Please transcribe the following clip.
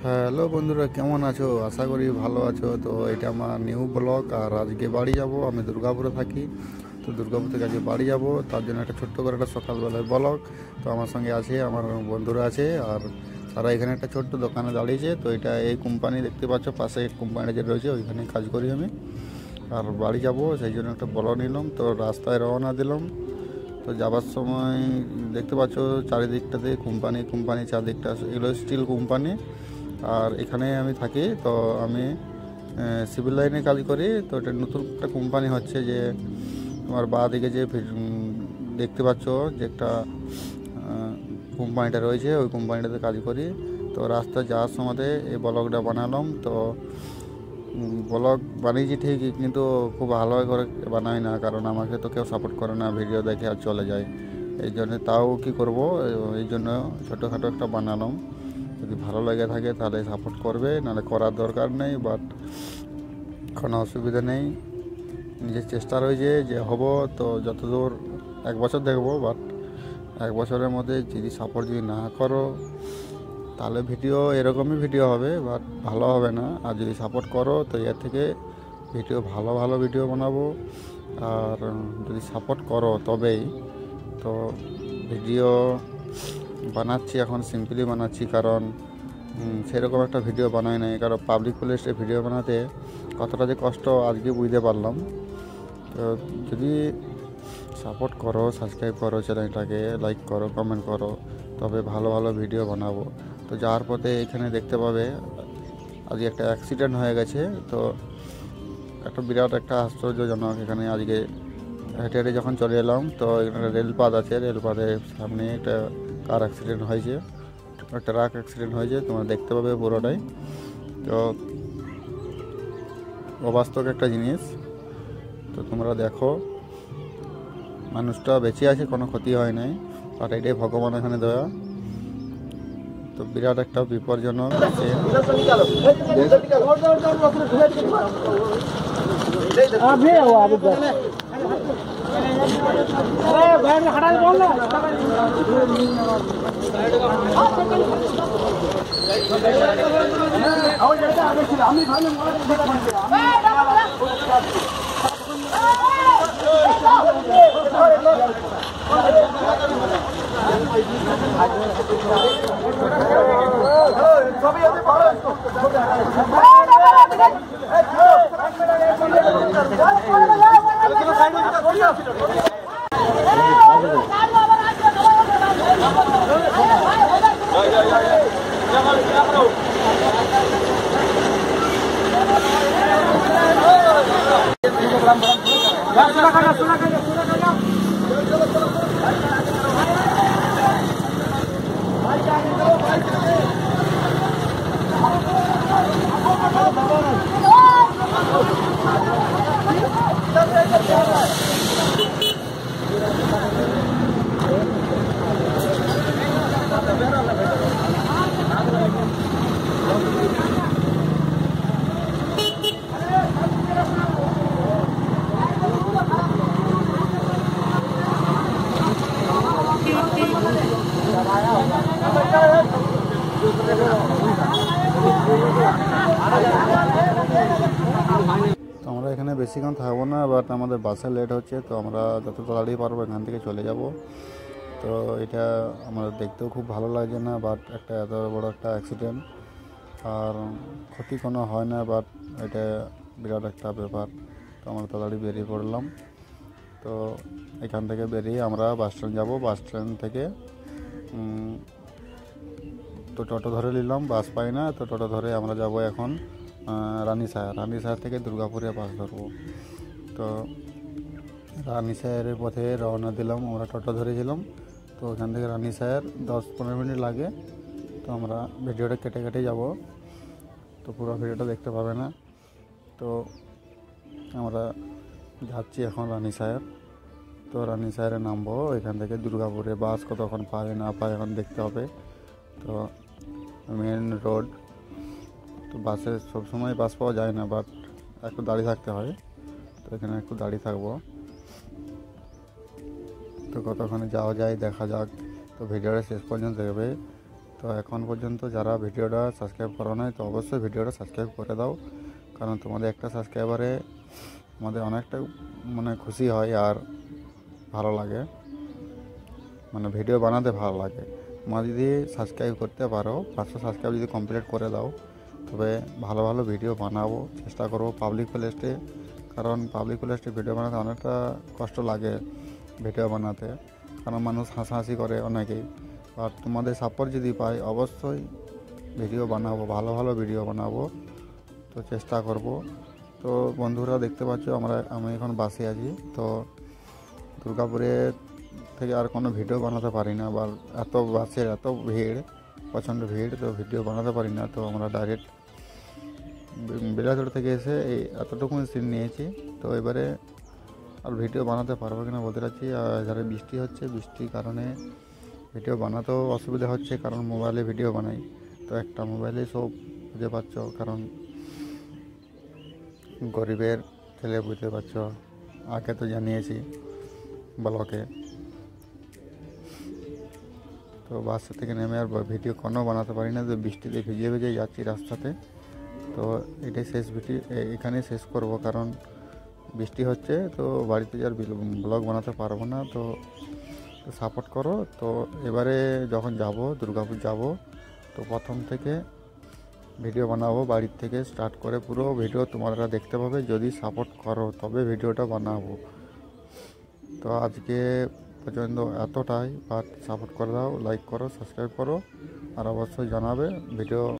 Hello বন্ধুরা, কেমন আছো? আশা করি ভালো আছো। তো এটা আমার নিউ ব্লগ। আর আজকে বাড়ি যাব। আমি দুর্গাপুরে থাকি, তো দুর্গাপুর থেকে আজকে বাড়ি যাব। তার জন্য একটা ছোট্ট করে একটা সকালবেলায় ব্লগ। তো আমার সঙ্গে আছে আমার বন্ধুরা আছে, আর তারা এখানে একটা ছোট্ট দোকানে দাঁড়িয়েছে। তো এটা এই কোম্পানি দেখতে পাচ্ছ, পাশে কোম্পানিটা যে রয়েছে ওইখানে কাজ করি আমি। আর বাড়ি যাব, সেই জন্য একটা ব্লগ নিলাম। তো রাস্তায় রওনা দিলাম। তো যাবার সময় দেখতে পাচ্ছ চারিদিকটাতে কোম্পানি কোম্পানি, চারদিকটা এগুলো স্টিল কোম্পানি। আর এখানে আমি থাকি। তো আমি সিভিল লাইনে কাজ করি। তো এটা নতুন একটা কোম্পানি হচ্ছে, যে তোমার বাঁ দিকে যে দেখতে পাচ্ছ যে একটা কোম্পানিটা রয়েছে, ওই কোম্পানিটাতে কাজ করি। তো রাস্তায় যাওয়ার সময় এই ব্লগটা বানালাম। তো ব্লগ বানিয়েছি ঠিকই, কিন্তু খুব ভালো করে বানাই না, কারণ আমাকে তো কেউ সাপোর্ট করে না, ভিডিও দেখে আর চলে যায়। এই জন্য তাও কি করব, এই জন্য ছোটোখাটো একটা বানালাম। যদি ভালো লেগে থাকে তাহলে সাপোর্ট করবে, নাহলে করার দরকার নেই। বাট কোনো অসুবিধা নেই, নিজের চেষ্টা রয়েছে যে হব। তো যতদূর 1 বছর দেখব, বাট 1 বছরের মধ্যে যদি সাপোর্ট যদি না করো তাহলে ভিডিও এরকমই ভিডিও হবে, বাট ভালো হবে না। আর যদি সাপোর্ট করো তো এর থেকে ভিডিও ভালো ভালো ভিডিও বানাবো। আর যদি সাপোর্ট করো তবেই তো ভিডিও বানাচ্ছি। এখন সিম্পলি বানাচ্ছি, কারণ সেরকম একটা ভিডিও বানাই নাই। কারণ পাবলিক প্লেসে ভিডিও বানাতে কতটা যে কষ্ট আজকে বুঝতে পারলাম। তো যদি সাপোর্ট করো, সাবস্ক্রাইব করো চ্যানেলটাকে, লাইক করো, কমেন্ট করো, তবে ভালো ভালো ভিডিও বানাবো। তো যাওয়ার পথে এখানে দেখতে পাবে আজকে একটা অ্যাক্সিডেন্ট হয়ে গেছে। তো একটা বিরাট একটা আশ্চর্যজনক, এখানে আজকে হেঁটে হেঁটে যখন চলে এলাম, তো এখানে রেলপথ আছে, রেলপথের সামনে একটা কার অ্যাক্সিডেন্ট হয়েছে, ট্রাক অ্যাক্সিডেন্ট হয়েছে। তোমরা দেখতে পাবে পুরোটাই। তো অবাস্তব একটা জিনিস। তো তোমরা দেখো, মানুষটা বেঁচে আছে, কোনো ক্ষতি হয় নাই। আর এটাই ভগবান এখানে দয়া। তো বিরাট একটা বিপজ্জনক তো আমরা এখানে বেশিক্ষণ থাকবো না, বাট আমাদের বাসে লেট হচ্ছে। তো আমরা যত তাড়াতাড়ি পারবো এখান থেকে চলে যাব। তো এটা আমাদের দেখতেও খুব ভালো লাগছে না, বাট একটা এত বড় একটা অ্যাক্সিডেন্ট, আর ক্ষতি কোনো হয় না, বাট এটা বিরাট একটা ব্যাপার। তো আমরা তাড়াতাড়ি বেরিয়ে পড়লাম। তো এখান থেকে বেরিয়ে আমরা বাস স্ট্যান্ড যাবো। বাস স্ট্যান্ড থেকে তো টোটো ধরে নিলাম, বাস পাই না। তো টোটো ধরে আমরা যাব এখন রানীসাহের থেকে দুর্গাপুরে বাস ধরবো। তো রানীসাহের পথে রওনা দিলাম, আমরা টোটো ধরেছিলাম। তো ওখান থেকে রানীসাহের 10-15 মিনিট লাগে। তো আমরা ভিডিওটা কেটে কেটে যাব, তো পুরো ভিডিওটা দেখতে পাবে না। তো আমরা যাচ্ছি এখন রানীসাহের। তো রানীসাহেরে নামবো, এখান থেকে দুর্গাপুরে বাস কতক্ষণ পায় না পায় এখন দেখতে হবে। তো মেন রোড, তো বাসে সবসময় বাস পাওয়া যায় না, বাট একটু দাঁড়িয়ে থাকতে হয়। তো এখানে একটু দাঁড়িয়ে থাকবো। তো কতক্ষণে যাওয়া যায় দেখা যাক। তো ভিডিওটা শেষ পর্যন্ত দেখবে। তো এখন পর্যন্ত যারা ভিডিওটা সাবস্ক্রাইব করো নাই, তো অবশ্যই ভিডিওটা সাবস্ক্রাইব করে দাও, কারণ তোমাদের একটা সাবস্ক্রাইবারে আমাদের অনেকটা খুশি হয় আর ভালো লাগে, ভিডিও বানাতে ভালো লাগে। তোমরা যদি সাবস্ক্রাইব করতে পারো, 500 সাবস্ক্রাইব যদি কমপ্লিট করে দাও, তবে ভালো ভালো ভিডিও বানাবো, চেষ্টা করবো পাবলিক প্লেসে, কারণ পাবলিক প্লেসে ভিডিও বানাতে অনেকটা কষ্ট লাগে ভিডিও বানাতে, কারণ মানুষ হাসাহাসি করে অনেকেই। আর তোমাদের সাপোর্ট যদি পাই অবশ্যই ভিডিও বানাবো, ভালো ভালো ভিডিও বানাবো, তো চেষ্টা করব। তো বন্ধুরা দেখতে পাচ্ছ আমি এখন বাসে আছি, তো দুর্গাপুরে থেকে আর কোনো ভিডিও বানাতে পারি না, আবার এত বাসের এত ভিড়, প্রচণ্ড ভিড়, তো ভিডিও বানাতে পারি না। তো আমরা ডাইরেক্ট বেলাচড় থেকে এসে এই এতটুকু সিন নিয়েছি, তো এবারে আর ভিডিও বানাতে পারবো কিনা বলতে পারছি। আর যারা বৃষ্টি হচ্ছে, বৃষ্টির কারণে ভিডিও বানাতেও অসুবিধা হচ্ছে, কারণ মোবাইলে ভিডিও বানাই, তো একটা মোবাইলে সব বুঝতে পারছো, কারণ গরিবের ছেলে বুঝতে পারছো, আগে তো জানিয়েছি ব্লকে। তো বাস থেকে নেমে আর ভিডিও কোনো বানাতে পারি না, তো বৃষ্টিতে ভিজে ভিজে যাচ্ছি রাস্তাতে। তো এটাই শেষ ভিডিও, এখানেই শেষ করব, কারণ বৃষ্টি হচ্ছে, তো বাড়িতে আর ব্লগ বানাতে পারবো না। তো সাপোর্ট করো। তো এবারে যখন যাব দুর্গাপুর যাব, তো প্রথম থেকে ভিডিও বানাবো, বাড়ির থেকে স্টার্ট করে পুরো ভিডিও তোমরা দেখতে পাবে, যদি সাপোর্ট করো তবে ভিডিওটা বানাবো। তো আজকে পর্যন্ত এতটাই, বাট সাপোর্ট করে দাও, লাইক করো, সাবস্ক্রাইব করো, আর অবশ্যই জানাবে ভিডিও